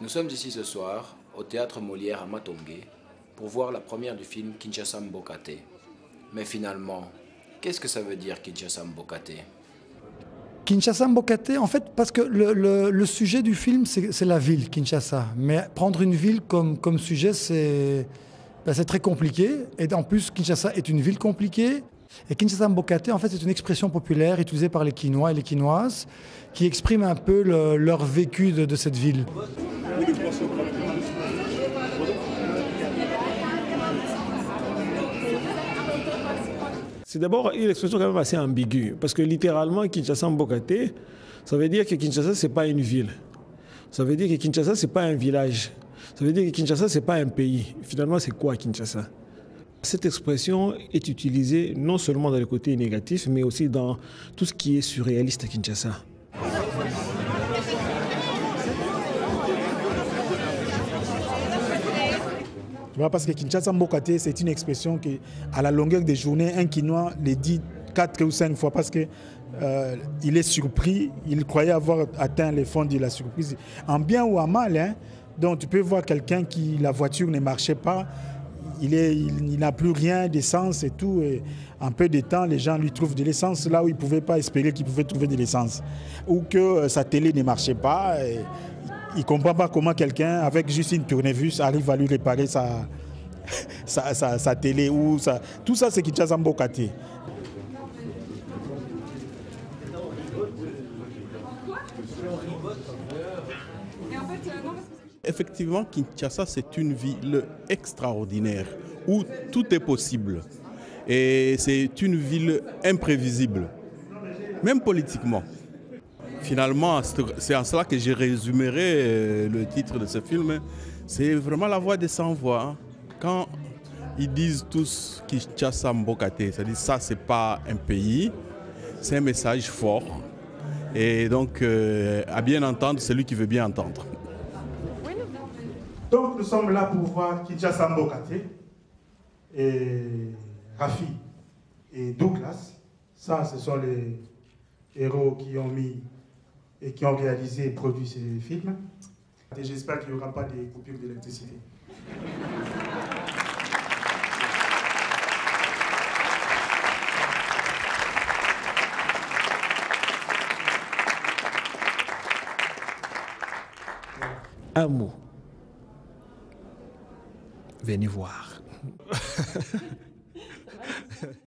Nous sommes ici ce soir, au théâtre Molière à Matongé, pour voir la première du film Kinshasa Mbokate. Mais finalement, qu'est-ce que ça veut dire Kinshasa Mbokate? Kinshasa Mbokate, en fait, parce que le sujet du film, c'est la ville, Kinshasa. Mais prendre une ville comme sujet, c'est très compliqué. Et en plus, Kinshasa est une ville compliquée. Et Kinshasa Mbokate, en fait, c'est une expression populaire utilisée par les Kinois et les Kinoises qui exprime un peu leur vécu de cette ville. C'est d'abord une expression quand même assez ambiguë, parce que littéralement, Kinshasa Mbokate, ça veut dire que Kinshasa, ce n'est pas une ville. Ça veut dire que Kinshasa, ce n'est pas un village. Ça veut dire que Kinshasa, ce n'est pas un pays. Finalement, c'est quoi Kinshasa? Cette expression est utilisée non seulement dans le côté négatif, mais aussi dans tout ce qui est surréaliste à Kinshasa. Parce que Kinshasa Mbokate, c'est une expression qui, à la longueur des journées, un Kinois le dit 4 ou 5 fois parce qu'il est surpris, il croyait avoir atteint les fonds de la surprise. En bien ou en mal, hein, donc tu peux voir quelqu'un qui, la voiture ne marchait pas, il n'a plus rien d'essence et tout. Et en peu de temps, les gens lui trouvent de l'essence là où ils ne pouvaient pas espérer qu'ils pouvaient trouver de l'essence. Ou que sa télé ne marchait pas. Et il ne comprend pas comment quelqu'un, avec juste une tournevis, arrive à lui réparer sa télé. Tout ça, c'est Kinshasa Mbokate. Effectivement, Kinshasa, c'est une ville extraordinaire où tout est possible. Et c'est une ville imprévisible, même politiquement. Finalement, c'est en cela que je résumerai le titre de ce film. C'est vraiment la voix des sans-voix. Quand ils disent tous Kinshasa Mbokate, c'est-à-dire ça, c'est pas un pays, c'est un message fort. Et donc, à bien entendre, celui qui veut bien entendre. Donc, nous sommes là pour voir Kinshasa Mbokate et Rafi et Douglas. Ça, ce sont les héros qui ont mis et qui ont réalisé et produit ces films. Et j'espère qu'il n'y aura pas de coupures d'électricité. Un mot. Venez voir.